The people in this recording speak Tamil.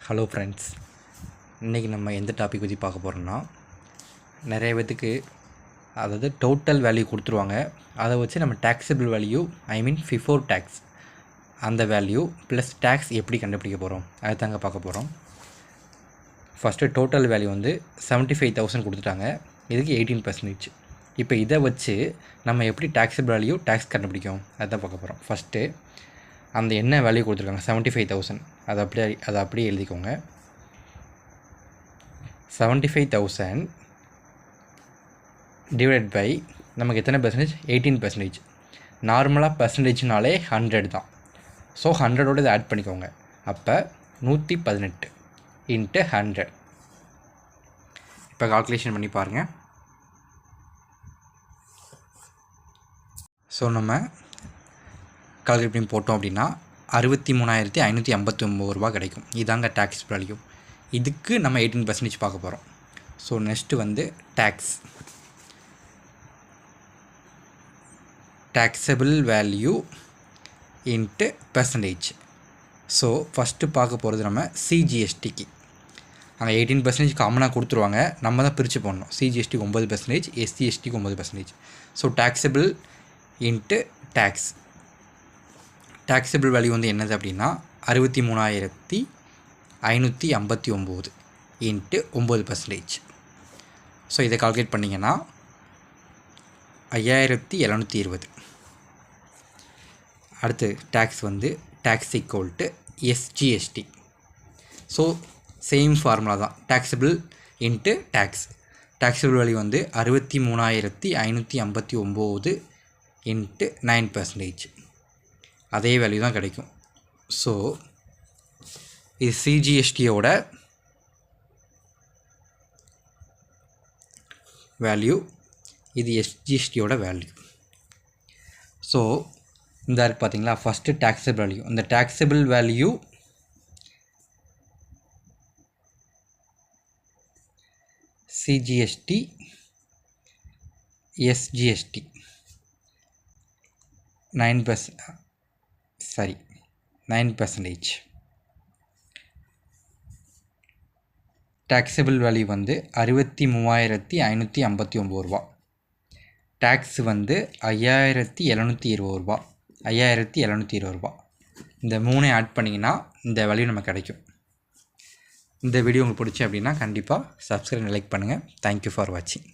ஹலோ ஃப்ரெண்ட்ஸ், இன்றைக்கி நம்ம எந்த டாபிக் பற்றி பார்க்க போகிறோம்னா, நிறைய பேத்துக்கு அதாவது டோட்டல் வேல்யூ கொடுத்துருவாங்க. அதை வச்சு நம்ம டேக்ஸபிள் வேல்யூ பிஃபோர் டேக்ஸ் அந்த வேல்யூ ப்ளஸ் டேக்ஸ் எப்படி கண்டுபிடிக்க போகிறோம் அதை தாங்க பார்க்க போகிறோம். ஃபஸ்ட்டு டோட்டல் வேல்யூ வந்து 75,000 கொடுத்துட்டாங்க. இதுக்கு 18%. இப்போ இதை வச்சு நம்ம எப்படி டேக்ஸபிள் வேல்யூ டேக்ஸ் கண்டுபிடிக்கும் அதுதான் பார்க்க போகிறோம். ஃபஸ்ட்டு அந்த என்ன வேல்யூ கொடுத்துருக்காங்க 75,000 அதை அப்படியே எழுதிக்கோங்க. 75,000 டிவைட் பை நமக்கு எத்தனை பர்சன்டேஜ்? 18%. நார்மலாக பர்சன்டேஜ்னாலே 100 தான். ஸோ 100ஓடு இதை ஆட் பண்ணிக்கோங்க. அப்போ 118 இன்ட்டு 100. இப்போ கால்குலேஷன் பண்ணி பாருங்கள். ஸோ நம்ம கால்குலேட் பண்ணி போட்டோம் அப்படின்னா 63,559 ரூபா கிடைக்கும். இதாங்க டேக்ஸ் வேல்யூ. இதுக்கு நம்ம 18% பார்க்க போகிறோம். ஸோ நெக்ஸ்ட்டு வந்து taxable value into percentage. So first பார்க்க போகிறது நம்ம சிஜிஎஸ்டிக்கு. அங்கே 18% காமனாக கொடுத்துருவாங்க, நம்ம தான் பிரித்து போடணும். சிஜிஎஸ்டிக்கு 9%, எஸ்சிஎஸ்டிக்கு 9%. So taxable into tax. Taxable value வந்து என்னது அப்படின்னா 63,559 இன்ட்டு 9%. ஸோ இதை கால்குலேட் பண்ணிங்கன்னா 5,720. அடுத்து டேக்ஸ் வந்து tax equal to SGST. So same formula தான், taxable into tax. Taxable value வந்து 63,559 இன்ட்டு 9%. அதே வேல்யூ தான் கிடைக்கும். ஸோ இது சிஜிஎஸ்டியோட வேல்யூ, இது எஸ்ஜிஎஸ்டியோட வேல்யூ. ஸோ இந்த இருக்குது பார்த்தீங்களா, ஃபஸ்ட்டு டேக்ஸபிள் வேல்யூ. இந்த taxable value CGST SGST 9%. Taxable value வந்து 63,559 ரூபா. டேக்ஸ் வந்து 5,720 ரூபா. 5,720 ரூபா. இந்த 3 ஆட் பண்ணிங்கன்னா இந்த வேல்யூ நமக்கு கிடைக்கும். இந்த வீடியோ உங்களுக்கு பிடிச்சி அப்படின்னா கண்டிப்பாக சப்ஸ்கிரைப் லைக் பண்ணுங்கள். தேங்க்யூ ஃபார் வாட்சிங்.